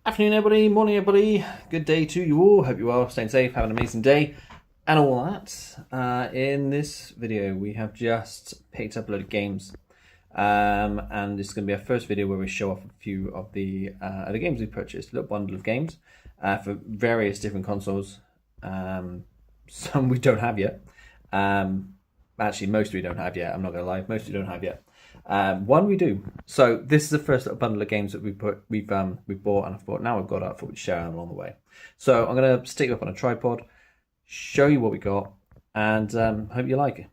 Afternoon, everybody. Morning, everybody. Good day to you all. Hope you are staying safe, have an amazing day, and all that. In this video, we have just picked up a load of games, and this is going to be our first video where we show off a few of the games we purchased. A little bundle of games for various different consoles. Some we don't have yet. Actually, most we don't have yet. I'm not going to lie, most we don't have yet. One we do. So this is the first little bundle of games that we've bought, and I thought now we've got it, I thought we'd share them along the way. So I'm going to stick it up on a tripod, show you what we got, and hope you like it.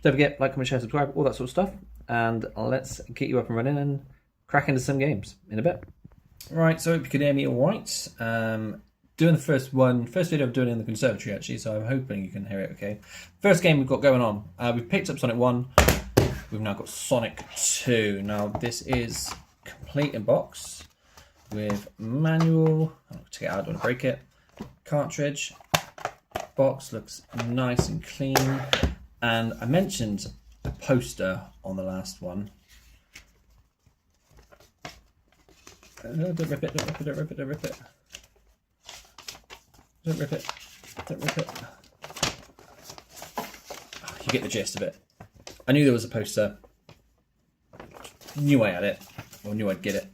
Don't forget, like, comment, share, subscribe, all that sort of stuff, and let's get you up and running and crack into some games in a bit. Right, so hope you can hear me all right. Doing the first video I'm doing in the conservatory actually, so I'm hoping you can hear it okay. First game we've got going on, we've picked up Sonic 1. We've now got Sonic 2. Now this is complete in box with manual. I'll take it out, I don't want to break it. Cartridge. Box looks nice and clean. And I mentioned a poster on the last one. Don't rip it, don't rip it, don't rip it, don't rip it. Don't rip it, don't rip it. Oh, you get the gist of it. I knew there was a poster, knew I had it, or knew I'd get it,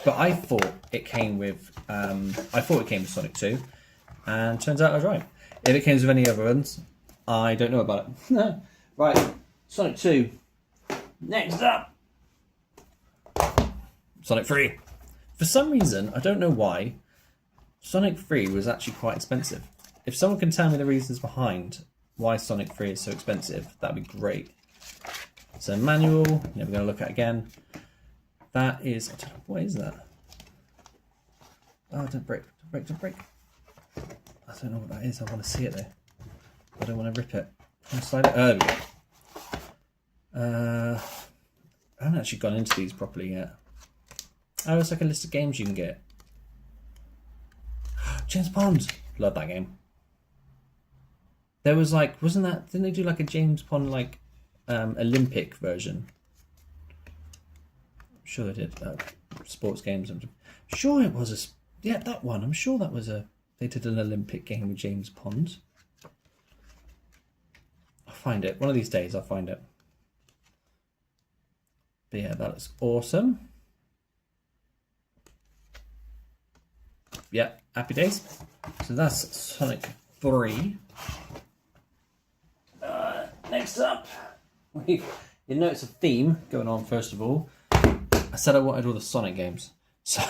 but I thought it came with, Sonic 2, and turns out I was right. If it came with any other ones, I don't know about it. Right, Sonic 2. Next up, Sonic 3. For some reason, I don't know why, Sonic 3 was actually quite expensive. If someone can tell me the reasons behind why Sonic 3 is so expensive, that'd be great. So manual, never going to look at again. That is, I don't know, what is that? Oh, don't break, don't break, don't break. I don't know what that is, I want to see it though. I don't want to rip it. Can I slide it? Oh, there we go. I haven't actually gone into these properly yet. Oh, it's like a list of games you can get. James Pond! Love that game. There was like, didn't they do like a James Pond like Olympic version? I'm sure they did. Sports games. I'm sure it was that one. I'm sure that was they did an Olympic game with James Pond. I'll find it. One of these days I'll find it. But yeah, that looks awesome. Yeah, happy days. So that's Sonic 3. Next up, you notice a theme going on first of all. I said I wanted all the Sonic games. So,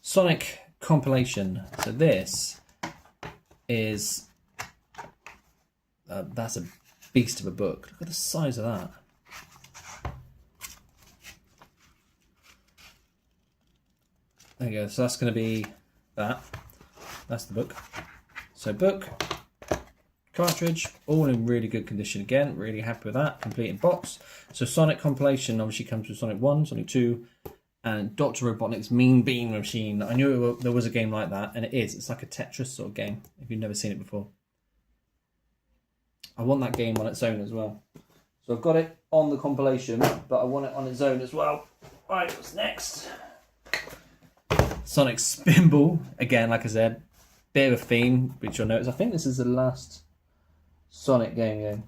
Sonic compilation. So this is, that's a beast of a book. Look at the size of that. There you go, so that's going to be that. That's the book. So book. Cartridge, all in really good condition again, really happy with that, complete in box. So Sonic compilation obviously comes with Sonic 1, Sonic 2, and Dr. Robotnik's Mean Bean Machine. I knew there was a game like that, and it is. It's like a Tetris sort of game, if you've never seen it before. I want that game on its own as well. So I've got it on the compilation, but I want it on its own as well. Right, what's next? Sonic Spinball, again, like I said, bit of a theme, which you'll notice. I think this is the last Sonic game.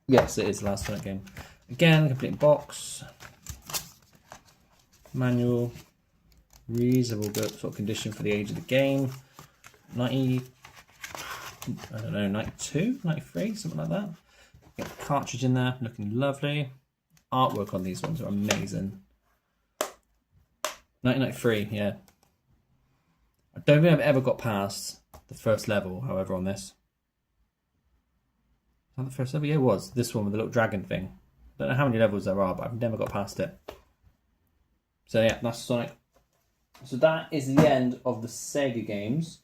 Yes, it is the last Sonic game. Again, complete box. Manual. Reasonable good sort of condition for the age of the game. 90, I don't know, 92, 93, something like that. Get the cartridge in there, looking lovely. Artwork on these ones are amazing. 1993, yeah. I don't think I've ever got past the first level, however, on this. Was that the first level? Yeah, it was. This one with the little dragon thing. I don't know how many levels there are, but I've never got past it. So yeah, that's Sonic. So that is the end of the Sega games.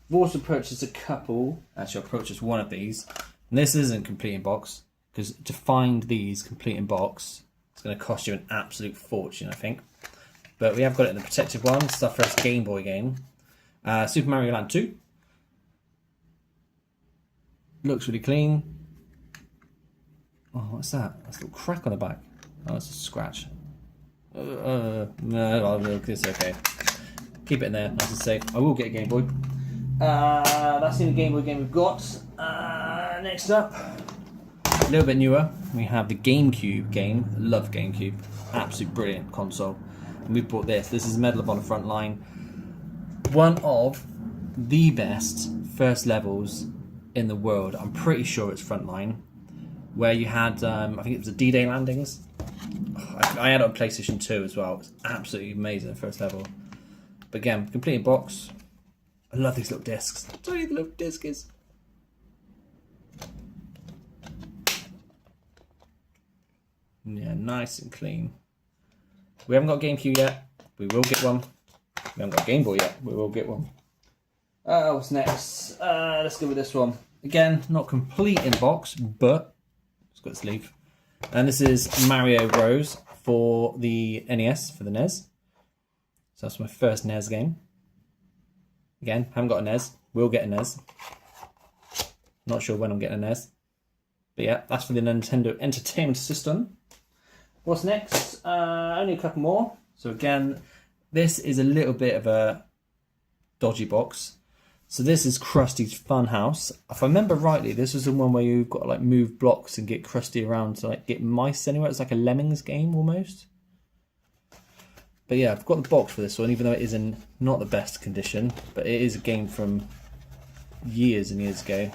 I've also purchased a couple. Actually, I've purchased one of these. And this isn't complete in box, because to find these complete in box, it's going to cost you an absolute fortune, I think. But we have got it in the protected one. It's our first Game Boy game. Super Mario Land 2. Looks really clean. Oh, what's that? That's a little crack on the back. Oh, it's a scratch. No, it's okay. Keep it in there, nice and safe. I will get a Game Boy. That's the only Game Boy game we've got. Next up, a little bit newer, we have the GameCube game. Love GameCube. Absolute brilliant console. And we brought this. This is Medal of Honor Frontline. One of the best first levels in the world. I'm pretty sure it's Frontline. Where you had, I think it was the D-Day landings. I had it on PlayStation 2 as well. It was absolutely amazing, first level. But again, complete box. I love these little discs. Tell you the little disc is. Yeah, nice and clean. We haven't got GameCube yet. We will get one. We haven't got Game Boy yet. We will get one. What's next? Let's go with this one. Again, not complete in box, but it's got a sleeve. And this is Mario Bros. For the NES, for the NES. So that's my first NES game. Again, haven't got a NES. Will get a NES. Not sure when I'm getting a NES. But yeah, that's for the Nintendo Entertainment System. What's next? Only a couple more. So again, this is a little bit of a dodgy box. So this is Krusty's Funhouse. If I remember rightly, this was the one where you've got to like move blocks and get Krusty around to like get mice anywhere. It's like a Lemmings game almost. But yeah, I've got the box for this one, even though it is in not the best condition. But it is a game from years and years ago.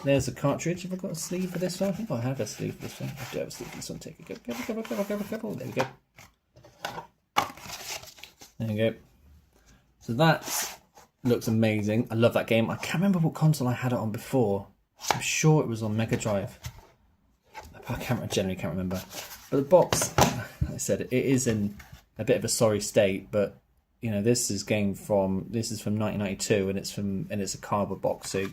There's a cartridge. Have I got a sleeve for this one? I think I have a sleeve for this one. I do have a sleeve for this one. Take it. Go. There we go. There you go. So that looks amazing. I love that game. I can't remember what console I had it on before. I'm sure it was on Mega Drive. I generally can't remember. But the box, like I said, it is in a bit of a sorry state. But you know, this is from 1992, and it's a cardboard box, so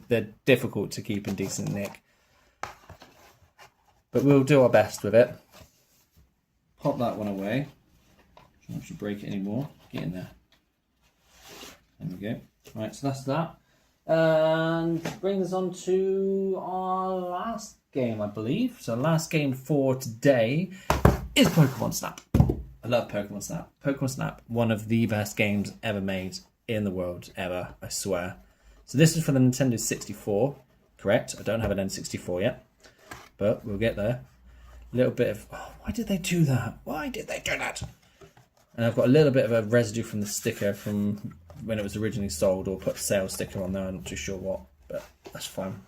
they're difficult to keep in decent nick. But we'll do our best with it. Pop that one away. Don't should break it anymore. Get in there. There we go. Right, so that's that. And brings us on to our last game, I believe. So last game for today is Pokemon Snap. I love Pokemon Snap. Pokemon Snap, one of the best games ever made in the world, ever, I swear. So this is for the Nintendo 64, correct? I don't have an N64 yet, but we'll get there. A little bit of, why did they do that? Why did they do that? And I've got a little bit of a residue from the sticker from when it was originally sold, or put a sales sticker on there. I'm not too sure what, but that's fine.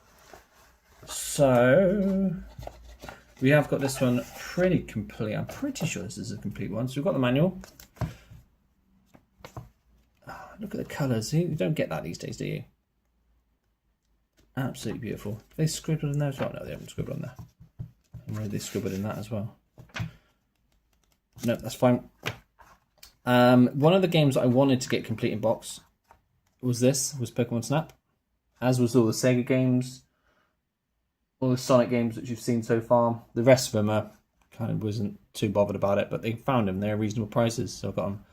So we have got this one pretty complete. I'm pretty sure this is a complete one. So we've got the manual. Oh, look at the colours. You don't get that these days, do you? Absolutely beautiful. They scribbled in there as well. No, they haven't scribbled on there. Maybe they scribbled in that as well. No, that's fine. One of the games that I wanted to get complete in box was Pokemon Snap, as was all the Sega games, all the Sonic games that you've seen so far. The rest of them I kind of wasn't too bothered about it, but they found them. They're reasonable prices, so I got them.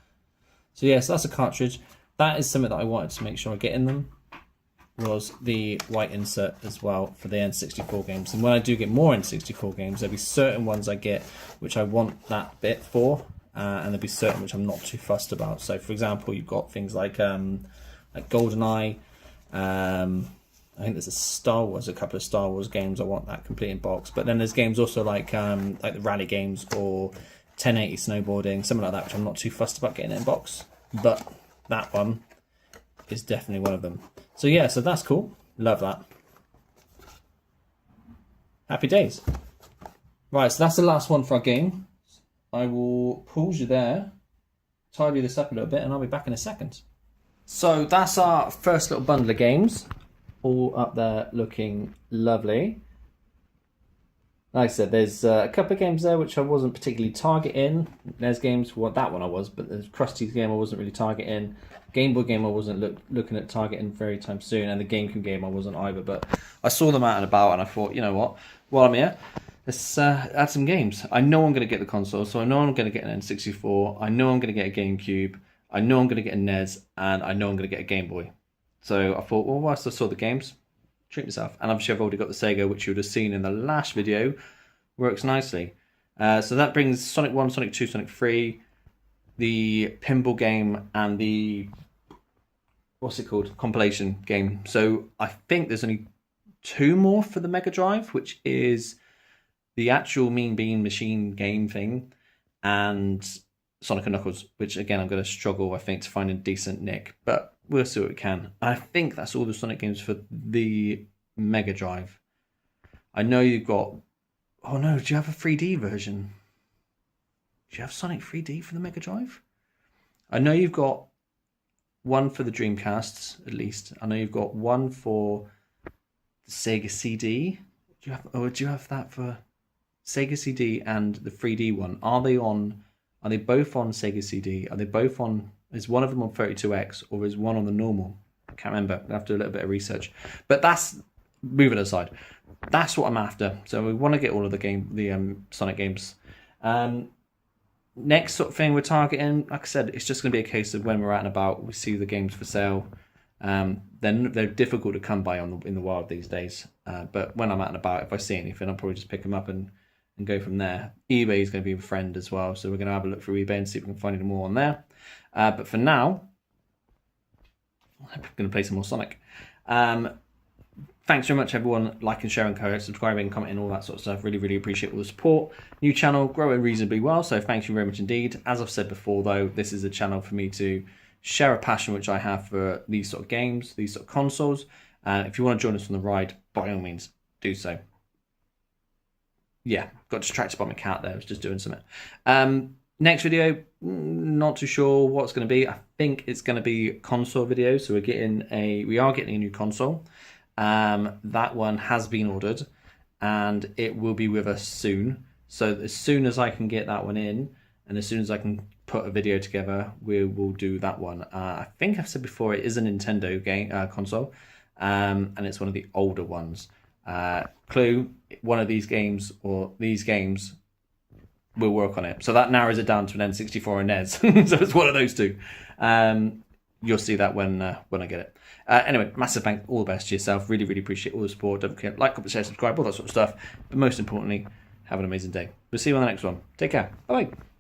So yes, that's a cartridge. That is something that I wanted to make sure I get in them, was the white insert as well for the N64 games. And when I do get more N64 games, there'll be certain ones I get which I want that bit for. And there'll be certain which I'm not too fussed about. So, for example, you've got things like GoldenEye. I think there's a couple of Star Wars games I want that complete in box. But then there's games also like the rally games or 1080 snowboarding, something like that, which I'm not too fussed about getting in box. But that one is definitely one of them. So yeah, so that's cool. Love that. Happy days. Right, so that's the last one for our game. I will pause you there, tidy this up a little bit, and I'll be back in a second. So that's our first little bundle of games, all up there looking lovely. Like I said, there's a couple of games there which I wasn't particularly targeting. There's games, well, that one I was, but the Krusty's game I wasn't really targeting. Game Boy game I wasn't looking at targeting very time soon, and the GameCube game I wasn't either. But I saw them out and about, and I thought, you know what, while I'm here, let's add some games. I know I'm going to get the console, so I know I'm going to get an N64. I know I'm going to get a GameCube. I know I'm going to get a NES, and I know I'm going to get a Game Boy. So I thought, well, whilst I saw the games, treat myself. And obviously I've already got the Sega, which you would have seen in the last video. Works nicely. So that brings Sonic 1, Sonic 2, Sonic 3, the pinball game and the, what's it called, compilation game. So I think there's only 2 more for the Mega Drive, which is the actual Mean Bean Machine game thing, and Sonic and Knuckles, which again I'm going to struggle, I think, to find a decent nick, but we'll see what we can. I think that's all the Sonic games for the Mega Drive. I know you've got, oh no, do you have a 3D version? Do you have Sonic 3D for the Mega Drive? I know you've got one for the Dreamcast, at least. I know you've got one for the Sega CD. Do you have that for Sega CD and the 3D one? Are they both on Sega CD? Are they both on, is one of them on 32X or is one on the normal? I can't remember. I have to do a little bit of research. But that's, moving aside, that's what I'm after. So we want to get all of the Sonic games. Next sort of thing we're targeting, like I said, it's just going to be a case of when we're out and about, we see the games for sale. Then they're difficult to come by in the wild these days. But when I'm out and about, if I see anything, I'll probably just pick them up and go from there. eBay is going to be a friend as well, so we're going to have a look through eBay and see if we can find any more on there. But for now, I'm going to play some more Sonic. Thanks very much, everyone. Like and sharing, subscribing, commenting, all that sort of stuff. Really, really appreciate all the support. New channel, growing reasonably well, so thank you very much indeed. As I've said before, though, this is a channel for me to share a passion which I have for these sort of games, these sort of consoles. If you want to join us on the ride, by all means, do so. Yeah, got distracted by my cat there. I was just doing something. Next video, not too sure what it's going to be. I think it's going to be console video. So we are getting a new console. That one has been ordered and it will be with us soon. So as soon as I can get that one in and as soon as I can put a video together, we will do that one. I think I've said before, it is a Nintendo game console, and it's one of the older ones. Clue, one of these games or these games will work on it. So that narrows it down to an N64 and NES. So it's one of those two. You'll see that when I get it. Anyway, massive thanks, all the best to yourself. Really, really appreciate all the support. Don't forget, like, comment, share, subscribe, all that sort of stuff. But most importantly, have an amazing day. We'll see you on the next one. Take care. Bye-bye.